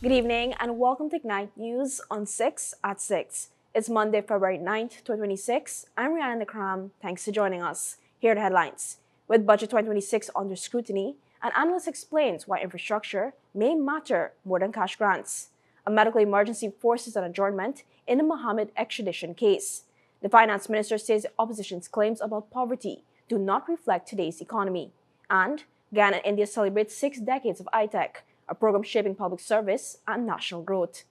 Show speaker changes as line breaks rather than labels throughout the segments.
Good evening and welcome to Ignite News on 6 at 6. It's Monday, February 9th, 2026. I'm Rihanna Nakram. Thanks for joining us. Here are the headlines. With Budget 2026 under scrutiny, an analyst explains why infrastructure may matter more than cash grants. A medical emergency forces an adjournment in the Mohamed extradition case. The finance minister says the opposition's claims about poverty do not reflect today's economy. And Ghana and India celebrate 6 decades of ITEC, a program shaping public service and national growth.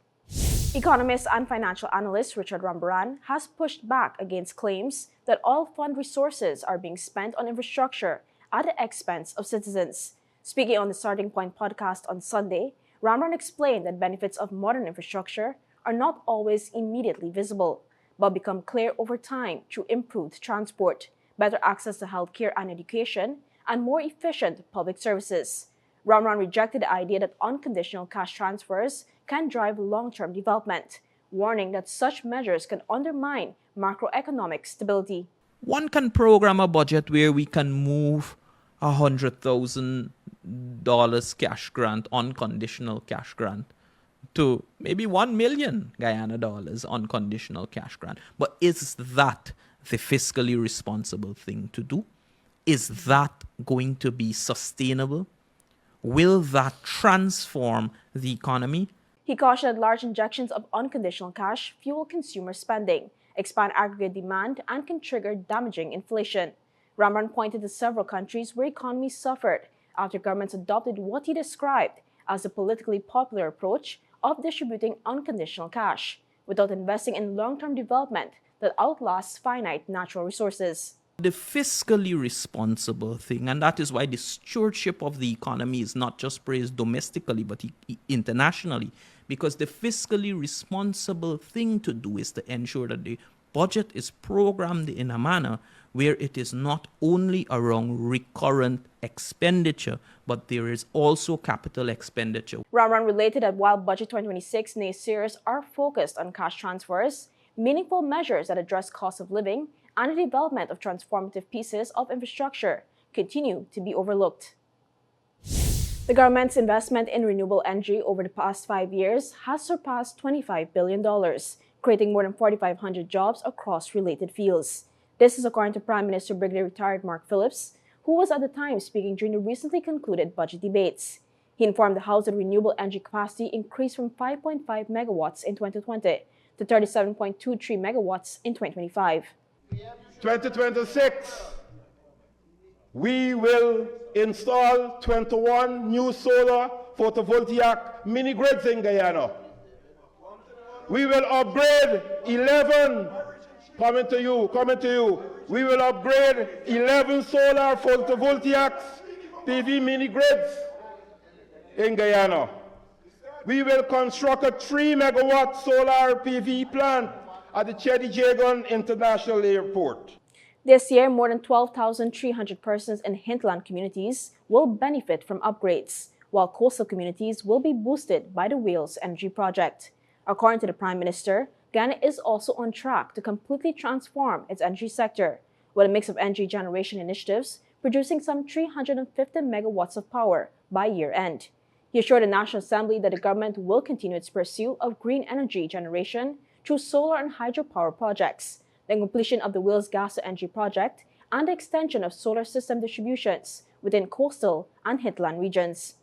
Economist and financial analyst Richard Rambaran has pushed back against claims that all fund resources are being spent on infrastructure at the expense of citizens. Speaking on the Starting Point podcast on Sunday, Rambaran explained that benefits of modern infrastructure are not always immediately visible, but become clear over time through improved transport, better access to healthcare and education, and more efficient public services. Rambaran rejected the idea that unconditional cash transfers can drive long-term development, warning that such measures can undermine macroeconomic stability.
One can program a budget where we can move $100,000 cash grant, unconditional cash grant, to maybe 1 million Guyana dollars unconditional cash grant. But is that the fiscally responsible thing to do? Is that going to be sustainable? Will that transform the economy?
He cautioned large injections of unconditional cash fuel consumer spending, expand aggregate demand, and can trigger damaging inflation. Rambaran pointed to several countries where economies suffered after governments adopted what he described as the politically popular approach of distributing unconditional cash without investing in long-term development that outlasts finite natural resources.
The fiscally responsible thing, and that is why the stewardship of the economy is not just praised domestically but internationally, because the fiscally responsible thing to do is to ensure that the budget is programmed in a manner where it is not only around recurrent expenditure, but there is also capital expenditure.
Rambaran related that while Budget 2026 naysayers are focused on cash transfers, meaningful measures that address cost of living and the development of transformative pieces of infrastructure continue to be overlooked. The government's investment in renewable energy over the past 5 years has surpassed $25 billion, creating more than 4,500 jobs across related fields. This is according to Prime Minister Brigadier Retired Mark Phillips, who was at the time speaking during the recently concluded budget debates. He informed the House that renewable energy capacity increased from 5.5 megawatts in 2020 to 37.23 megawatts in 2025.
2026, we will install 21 new solar photovoltaic mini grids in Guyana. We will upgrade 11, coming to you. We will upgrade 11 solar photovoltaics PV mini grids in Guyana. We will construct a 3 megawatt solar PV plant at the Chedi Jagan International Airport.
This year, more than 12,300 persons in hinterland communities will benefit from upgrades, while coastal communities will be boosted by the Wales Energy Project. According to the Prime Minister, Ghana is also on track to completely transform its energy sector, with a mix of energy generation initiatives producing some 350 megawatts of power by year-end. He assured the National Assembly that the government will continue its pursuit of green energy generation through solar and hydropower projects, the completion of the Wales Gas to Energy project, and the extension of solar system distributions within coastal and hinterland regions.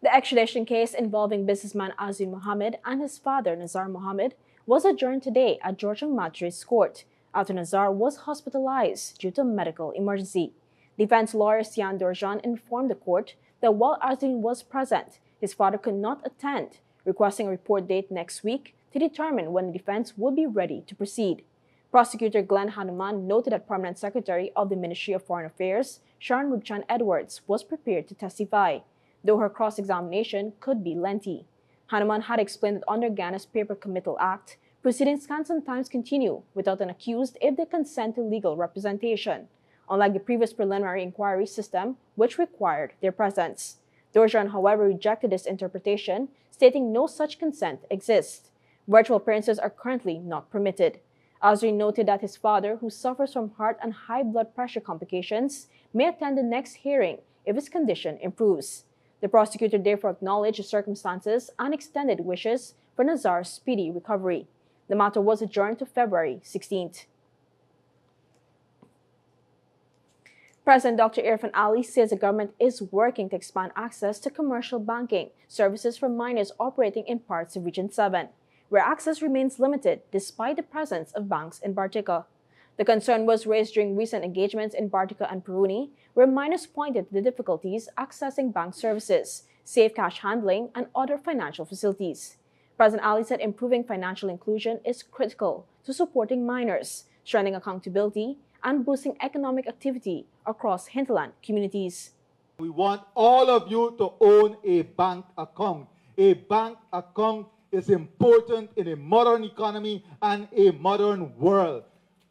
The extradition case involving businessman Azim Mohamed and his father Nazar Mohamed was adjourned today at Georgia Magistrates Court after Nazar was hospitalized due to a medical emergency. Defense lawyer Sian Dorjan informed the court that while Azim was present, his father could not attend, requesting a report date next week to determine when the defense would be ready to proceed. Prosecutor Glenn Hanuman noted that Permanent Secretary of the Ministry of Foreign Affairs, Sharon Rubchan Edwards, was prepared to testify, though her cross-examination could be lengthy. Hanuman had explained that under Ghana's Paper Committal Act, proceedings can sometimes continue without an accused if they consent to legal representation, unlike the previous preliminary inquiry system, which required their presence. Dorjan, however, rejected this interpretation, stating no such consent exists. Virtual appearances are currently not permitted. Azri noted that his father, who suffers from heart and high blood pressure complications, may attend the next hearing if his condition improves. The prosecutor therefore acknowledged the circumstances and extended wishes for Nazar's speedy recovery. The matter was adjourned to February 16th. President Dr. Irfan Ali says the government is working to expand access to commercial banking services for minors operating in parts of Region 7, where access remains limited despite the presence of banks in Bartica. The concern was raised during recent engagements in Bartica and Peruni, where minors pointed to the difficulties accessing bank services, safe cash handling, and other financial facilities. President Ali said improving financial inclusion is critical to supporting minors, strengthening accountability, and boosting economic activity across hinterland communities.
We want all of you to own a bank account. A bank account is important in a modern economy and a modern world.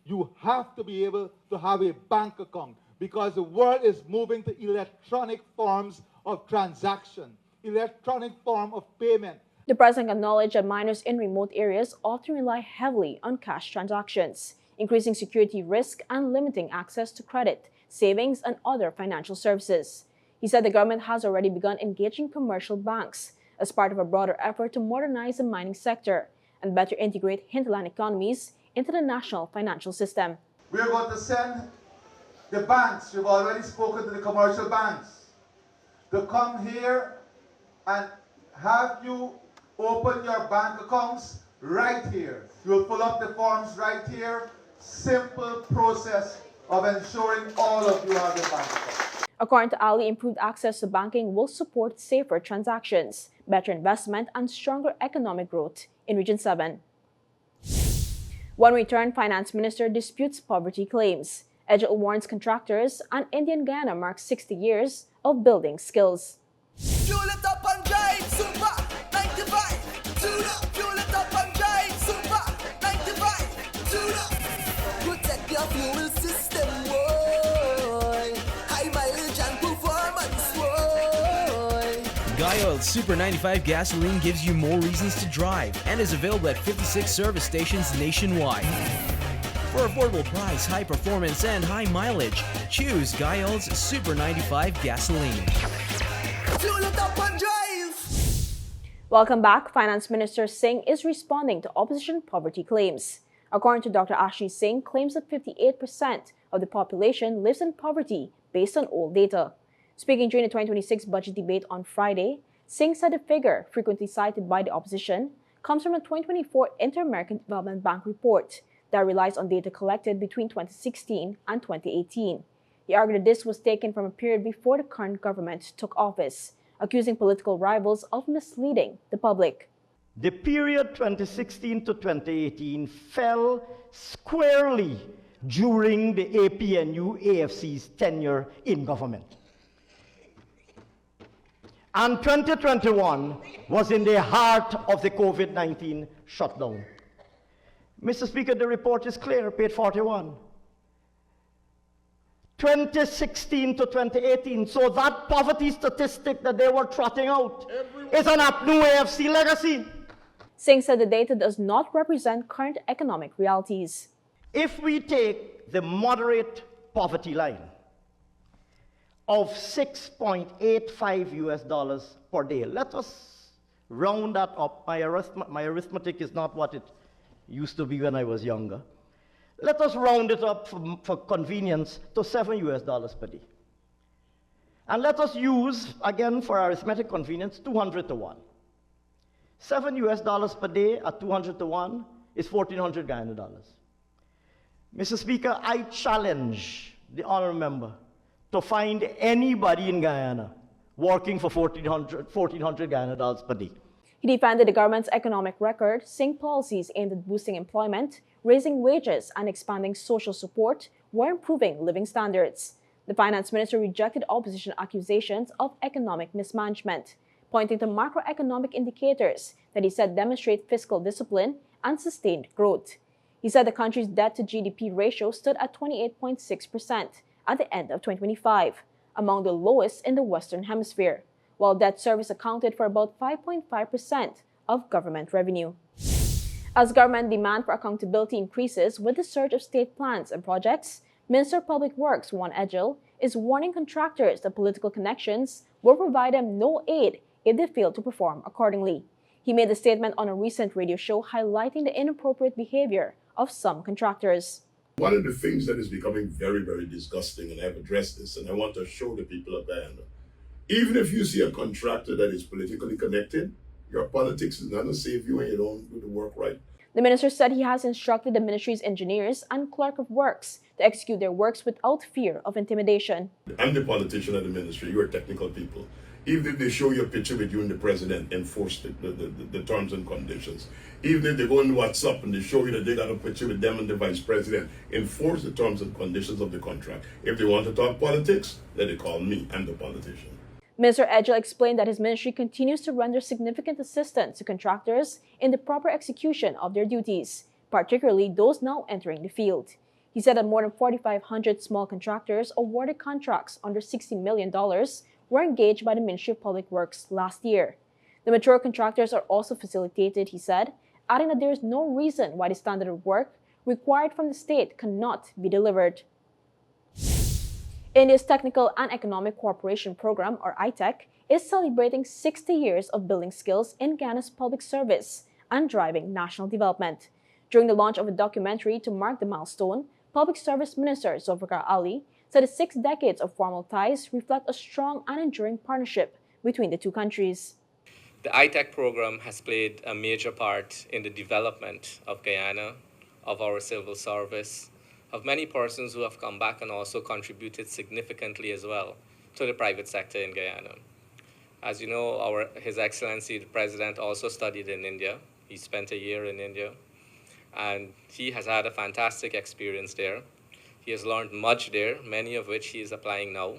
You have to be able to have a bank account because the world is moving to electronic forms of transaction, electronic form of payment.
The president acknowledged that minors in remote areas often rely heavily on cash transactions, increasing security risk and limiting access to credit, savings, and other financial services. He said the government has already begun engaging commercial banks as part of a broader effort to modernize the mining sector and better integrate hinterland economies into the national financial system.
We are going to send the banks, we've already spoken to the commercial banks, to come here and have you open your bank accounts right here. You'll pull up the forms right here. Simple process of ensuring all of you have your bank account.
According to Ali, improved access to banking will support safer transactions, better investment, and stronger economic growth in Region 7. One returned finance minister disputes poverty claims. Edgel warns contractors, and India-Guyana marks 60 years of building skills.
Fuel it up and drive, super 95. Tune up, fuel it up and drive, super 95. Tune up. Protect your fuel system, boy. High mileage and performance, boy.
Guy Oil's Super 95 gasoline gives you more reasons to drive and is available at 56 service stations nationwide. For affordable price, high performance, and high mileage, choose Guy Oil's Super 95 gasoline.
Fuel it up and drive.
Welcome back. Finance Minister Singh is responding to opposition poverty claims. According to Dr. Ashley Singh, claims that 58% of the population lives in poverty based on old data. Speaking during the 2026 budget debate on Friday, Singh said the figure, frequently cited by the opposition, comes from a 2024 Inter-American Development Bank report that relies on data collected between 2016 and 2018. He argued that this was taken from a period before the current government took office, accusing political rivals of misleading the public.
The period 2016 to 2018 fell squarely during the APNU-AFC's tenure in government. And 2021 was in the heart of the COVID-19 shutdown. Mr. Speaker, the report is clear, page 41. 2016 to 2018, so that poverty statistic that they were trotting out is an APNU-AFC legacy.
Singh said the data does not represent current economic realities.
If we take the moderate poverty line of $6.85 per day, let us round that up. My arithmetic is not what it used to be when I was younger. Let us round it up for convenience to $7 per day. And let us use, again for arithmetic convenience, 200 to 1. $7 per day at 200 to 1 is 1,400 Guyana dollars. Mr. Speaker, I challenge the honorable member to find anybody in Guyana working for 1,400 Guyana dollars per day.
He defended the government's economic record, saying policies aimed at boosting employment, raising wages, and expanding social support were improving living standards. The finance minister rejected opposition accusations of economic mismanagement, pointing to macroeconomic indicators that he said demonstrate fiscal discipline and sustained growth. He said the country's debt-to-GDP ratio stood at 28.6% at the end of 2025, among the lowest in the Western Hemisphere, while debt service accounted for about 5.5% of government revenue. As government demand for accountability increases with the surge of state plans and projects, Minister of Public Works Juan Edgel is warning contractors that political connections will provide them no aid if they fail to perform accordingly. He made the statement on a recent radio show highlighting the inappropriate behavior of some contractors.
One of the things that is becoming very, very disgusting, and I've addressed this, and I want to show the people of Guyana, even if you see a contractor that is politically connected, your politics is not going to save you and you don't do the work right.
The minister said he has instructed the ministry's engineers and clerk of works to execute their works without fear of intimidation.
I'm the politician of the ministry, you are technical people. Even if they show you a picture with you and the president, enforce the terms and conditions. Even if they go on WhatsApp and they show you that they got a picture with them and the vice president, enforce the terms and conditions of the contract. If they want to talk politics, let it call me, I'm the politician.
Minister Edgell explained that his ministry continues to render significant assistance to contractors in the proper execution of their duties, particularly those now entering the field. He said that more than 4,500 small contractors awarded contracts under $60 million were engaged by the Ministry of Public Works last year. The mature contractors are also facilitated, he said, adding that there is no reason why the standard of work required from the state cannot be delivered. India's Technical and Economic Cooperation Program, or ITEC, is celebrating 60 years of building skills in Guyana's public service and driving national development. During the launch of a documentary to mark the milestone, Public Service Minister Zulfikar Ali said the 6 decades of formal ties reflect a strong and enduring partnership between the two countries.
The ITEC program has played a major part in the development of Guyana, of our civil service, of many persons who have come back and also contributed significantly as well to the private sector in Guyana. As you know, His Excellency the President also studied in India. He spent a year in India, and he has had a fantastic experience there. He has learned much there, many of which he is applying now.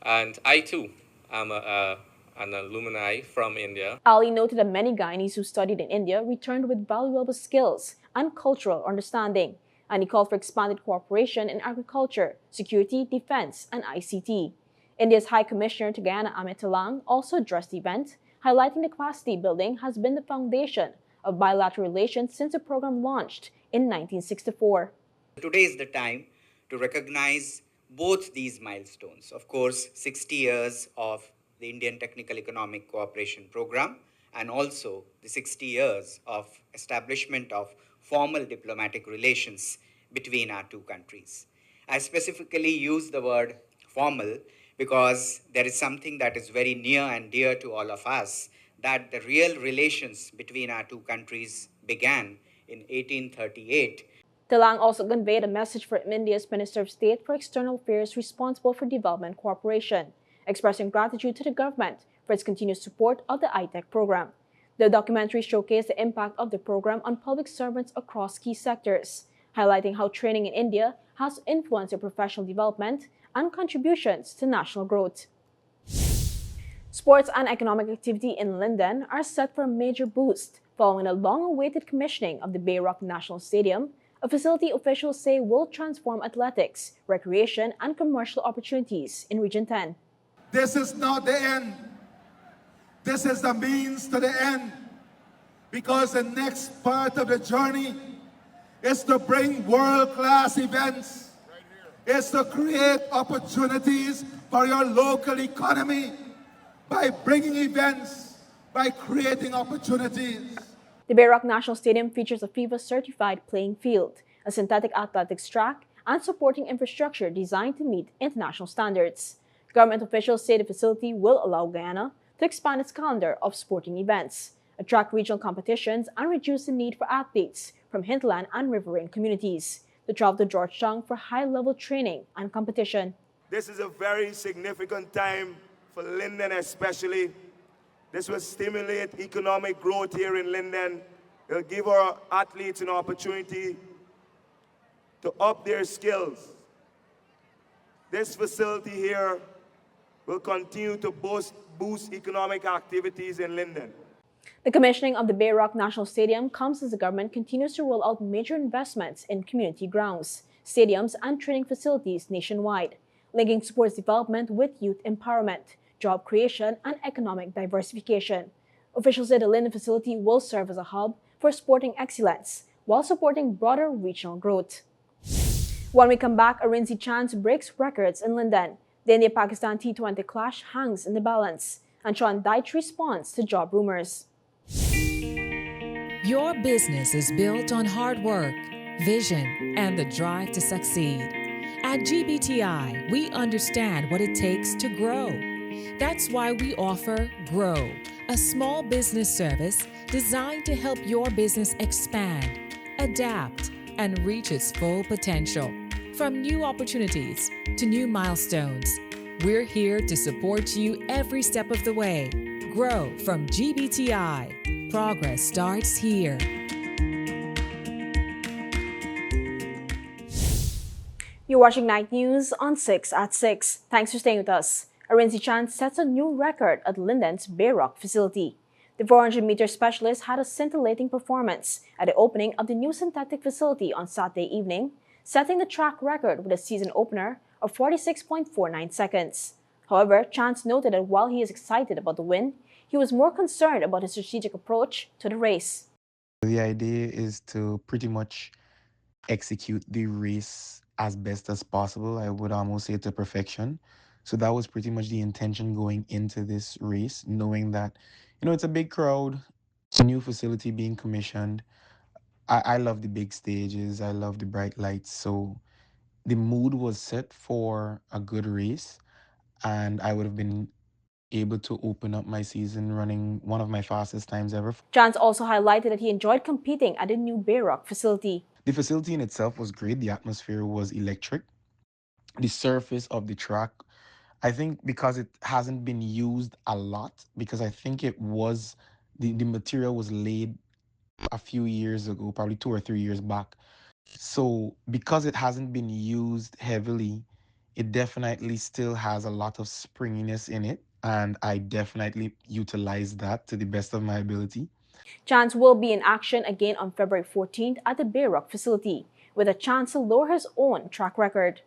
And I too am an alumni from India.
Ali noted that many Guyanese who studied in India returned with valuable skills and cultural understanding, and he called for expanded cooperation in agriculture, security, defense, and ICT. India's High Commissioner to Guyana, Amit Talang, also addressed the event, highlighting the capacity building has been the foundation of bilateral relations since the program launched in 1964.
Today is the time to recognize both these milestones. Of course, 60 years of the Indian Technical Economic Cooperation Program, and also the 60 years of establishment of formal diplomatic relations between our two countries. I specifically use the word formal because there is something that is very near and dear to all of us, that the real relations between our two countries began in 1838.
Talang also conveyed a message from India's Minister of State for External Affairs responsible for development cooperation, expressing gratitude to the government for its continued support of the ITEC program. The documentary showcased the impact of the program on public servants across key sectors, highlighting how training in India has influenced their professional development and contributions to national growth. Sports and economic activity in Linden are set for a major boost following a long-awaited commissioning of the Bayrock National Stadium, a facility officials say will transform athletics, recreation, and commercial opportunities in Region 10.
This is not the end. This is the means to the end, because the next part of the journey is to bring world-class events. It's to create opportunities for your local economy by bringing events, by creating opportunities.
The Bayrock National Stadium features a FIFA-certified playing field, a synthetic athletics track, and supporting infrastructure designed to meet international standards. Government officials say the facility will allow Guyana to expand its calendar of sporting events, attract regional competitions, and reduce the need for athletes from hinterland and riverine communities to travel to Georgetown for high-level training and competition.
This is a very significant time for Linden especially. This will stimulate economic growth here in Linden. It'll give our athletes an opportunity to up their skills. This facility here will continue to boost economic activities in Linden.
The commissioning of the Bayrock National Stadium comes as the government continues to roll out major investments in community grounds, stadiums, and training facilities nationwide, linking sports development with youth empowerment, job creation, and economic diversification. Officials say the Linden facility will serve as a hub for sporting excellence while supporting broader regional growth. When we come back, Arinzi Chance breaks records in Linden. The India-Pakistan T20 clash hangs in the balance, and Sean Dyche responds to job rumors.
Your business is built on hard work, vision, and the drive to succeed. At GBTI, we understand what it takes to grow. That's why we offer Grow, a small business service designed to help your business expand, adapt, and reach its full potential. From new opportunities to new milestones, we're here to support you every step of the way. Grow from GBTI. Progress starts here.
You're watching Night News on 6 at 6. Thanks for staying with us. A rainy chance sets a new record at Linden's Bayrock facility. The 400-meter specialist had a scintillating performance at the opening of the new synthetic facility on Saturday evening, setting the track record with a season opener of 46.49 seconds. However, Chance noted that while he is excited about the win, he was more concerned about his strategic approach to the race.
The idea is to pretty much execute the race as best as possible. I would almost say to perfection. So that was pretty much the intention going into this race, knowing that, it's a big crowd, a new facility being commissioned. I love the big stages. I love the bright lights. So the mood was set for a good race, and I would have been able to open up my season running one of my fastest times ever.
Chance also highlighted that he enjoyed competing at the new Bayrock facility.
The facility in itself was great. The atmosphere was electric. The surface of the track, I think because it hasn't been used a lot, because I think it was, the material was laid a few years ago, probably 2 or 3 years back. So because it hasn't been used heavily, it definitely still has a lot of springiness in it. And I definitely utilized that to the best of my ability.
Chance will be in action again on February 14th at the Bayrock facility, with a chance to lower his own track record.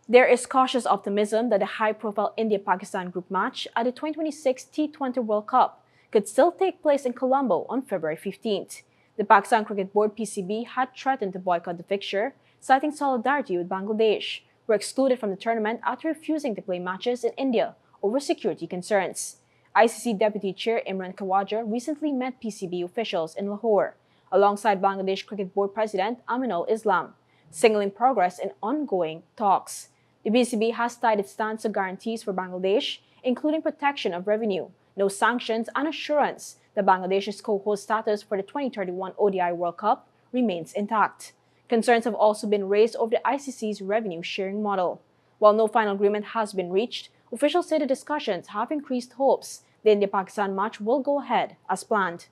There is cautious optimism that the high-profile India-Pakistan group match at the 2026 T20 World Cup could still take place in Colombo on February 15th. The Pakistan Cricket Board (PCB) had threatened to boycott the fixture, citing solidarity with Bangladesh, who were excluded from the tournament after refusing to play matches in India over security concerns. ICC Deputy Chair Imran Khawaja recently met PCB officials in Lahore, alongside Bangladesh Cricket Board President Aminul Islam, signaling progress in ongoing talks. The PCB has tied its stance to guarantees for Bangladesh, including protection of revenue, no sanctions, and assurance that Bangladesh's co-host status for the 2031 ODI World Cup remains intact. Concerns have also been raised over the ICC's revenue-sharing model. While no final agreement has been reached, officials say the discussions have increased hopes the India-Pakistan match will go ahead as planned.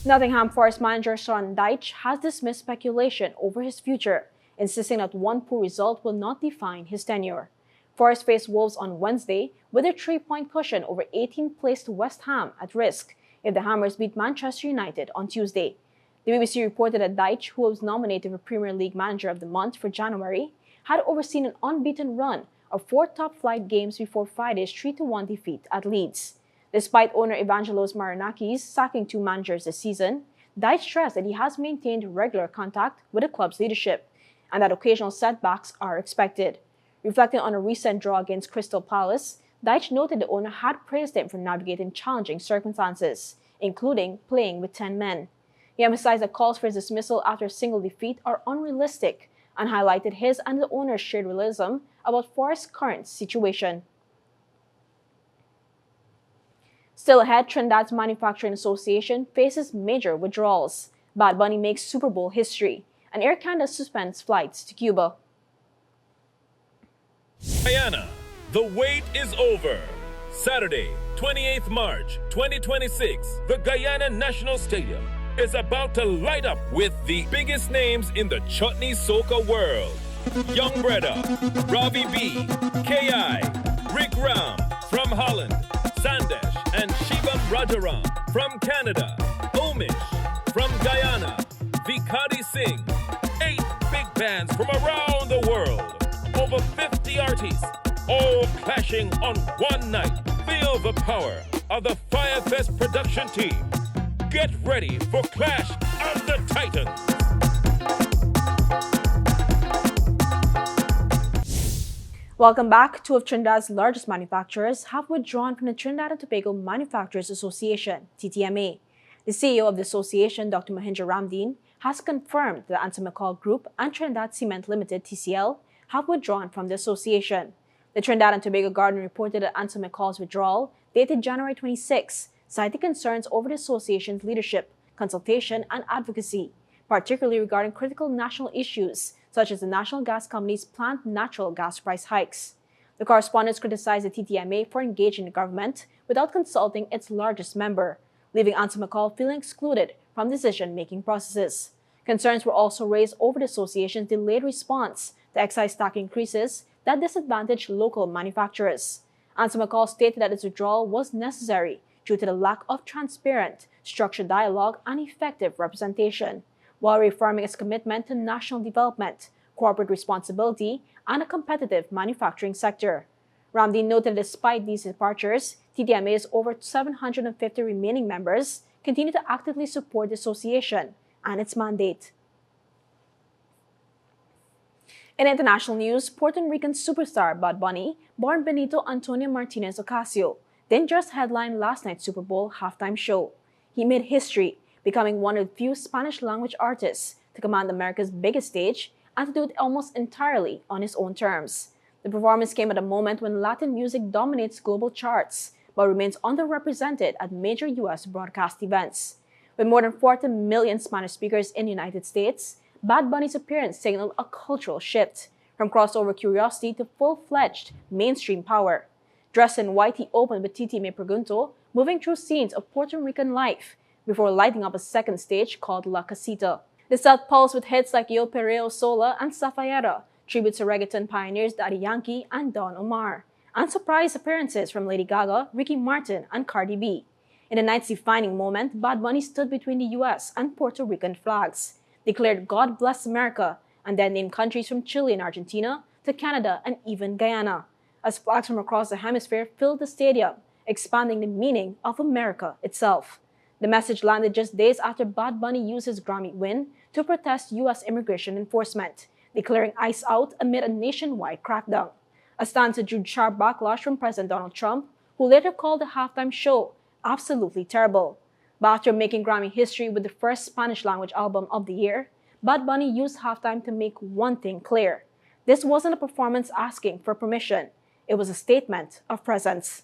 Nottingham Forest manager Sean Dyche has dismissed speculation over his future, insisting that one poor result will not define his tenure. Forest faced Wolves on Wednesday with a 3-point cushion over 18th-placed West Ham at risk if the Hammers beat Manchester United on Tuesday. The BBC reported that Dyche, who was nominated for Premier League Manager of the Month for January, had overseen an unbeaten run of 4 top-flight games before Friday's 3-1 defeat at Leeds. Despite owner Evangelos Marinakis sacking 2 managers this season, Dyche stressed that he has maintained regular contact with the club's leadership and that occasional setbacks are expected. Reflecting on a recent draw against Crystal Palace, Dyche noted the owner had praised him for navigating challenging circumstances, including playing with 10 men. He emphasized that calls for his dismissal after a single defeat are unrealistic and highlighted his and the owner's shared realism about Forest's current situation. Still ahead, Trinidad's Manufacturing Association faces major withdrawals. Bad Bunny makes Super Bowl history, and Air Canada suspends flights to Cuba.
Guyana, the wait is over. Saturday, 28th March 2026, the Guyana National Stadium is about to light up with the biggest names in the Chutney Soca world. Young Breda, Ravi B, K.I., Rick Ram from Holland, Sandesh and Shivam Rajaram from Canada, Omish from Guyana, Vikadi Singh, 8 big bands from around the world, over 50 artists, all clashing on one night. Feel the power of the Firefest production team. Get ready for Clash of the Titans.
Welcome back. Two of Trinidad's largest manufacturers have withdrawn from the Trinidad and Tobago Manufacturers Association, TTMA. The CEO of the association, Dr. Mohinder Ramdeen, has confirmed that the Anson McCall Group and Trinidad Cement Limited, TCL, have withdrawn from the association. The Trinidad and Tobago Guardian reported that Anson McCall's withdrawal, dated January 26, cited concerns over the association's leadership, consultation, and advocacy, particularly regarding critical national issues such as the National Gas Company's planned natural gas price hikes. The correspondents criticized the TTMA for engaging the government without consulting its largest member, leaving Anson McCall feeling excluded from decision-making processes. Concerns were also raised over the association's delayed response to excise tax increases that disadvantaged local manufacturers. Anson McCall stated that its withdrawal was necessary due to the lack of transparent, structured dialogue and effective representation, while reaffirming its commitment to national development, corporate responsibility, and a competitive manufacturing sector. Ramdeen noted that despite these departures, TTMA's over 750 remaining members continue to actively support the association and its mandate. In international news, Puerto Rican superstar Bad Bunny, born Benito Antonio Martinez Ocasio, didn't just headline last night's Super Bowl halftime show. He made history, becoming one of the few Spanish-language artists to command America's biggest stage and to do it almost entirely on his own terms. The performance came at a moment when Latin music dominates global charts, but remains underrepresented at major U.S. broadcast events. With more than 40 million Spanish speakers in the United States, Bad Bunny's appearance signaled a cultural shift, from crossover curiosity to full-fledged mainstream power. Dressed in white, he opened with TTMA Pregunto, moving through scenes of Puerto Rican life, before lighting up a second stage called La Casita. The set pulsed with hits like Yo Perreo Sola and Zafayera, tributes to reggaeton pioneers Daddy Yankee and Don Omar, and surprise appearances from Lady Gaga, Ricky Martin, and Cardi B. In the night's defining moment, Bad Bunny stood between the U.S. and Puerto Rican flags, declared God bless America, and then named countries from Chile and Argentina to Canada and even Guyana, as flags from across the hemisphere filled the stadium, expanding the meaning of America itself. The message landed just days after Bad Bunny used his Grammy win to protest U.S. immigration enforcement, declaring ICE out amid a nationwide crackdown. A stance that drew sharp backlash from President Donald Trump, who later called the halftime show absolutely terrible. But after making Grammy history with the first Spanish-language album of the year, Bad Bunny used halftime to make one thing clear. This wasn't a performance asking for permission. It was a statement of presence.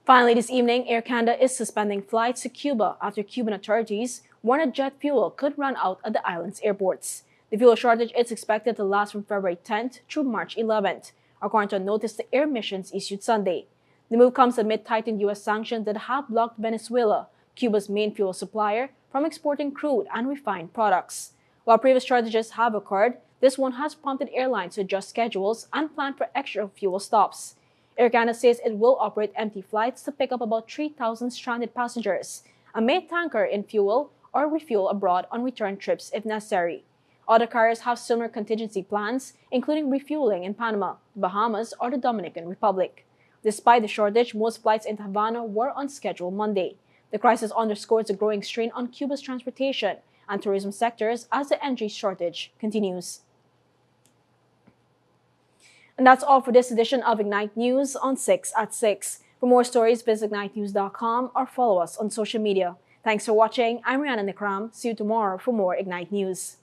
Finally, this evening, Air Canada is suspending flights to Cuba after Cuban authorities warned that jet fuel could run out at the island's airports. The fuel shortage is expected to last from February 10th through March 11th, according to a notice the Air Missions issued Sunday. The move comes amid tightened U.S. sanctions that have blocked Venezuela, Cuba's main fuel supplier, from exporting crude and refined products. While previous shortages have occurred, this one has prompted airlines to adjust schedules and plan for extra fuel stops. Air Canada says it will operate empty flights to pick up about 3,000 stranded passengers and may tanker in fuel or refuel abroad on return trips if necessary. Other carriers have similar contingency plans, including refueling in Panama, Bahamas, or the Dominican Republic. Despite the shortage, most flights into Havana were on schedule Monday. The crisis underscores the growing strain on Cuba's transportation and tourism sectors as the energy shortage continues. And that's all for this edition of Ignite News on 6 at 6. For more stories, visit ignitenews.com or follow us on social media. Thanks for watching. I'm Rihanna Nikram. See you tomorrow for more Ignite News.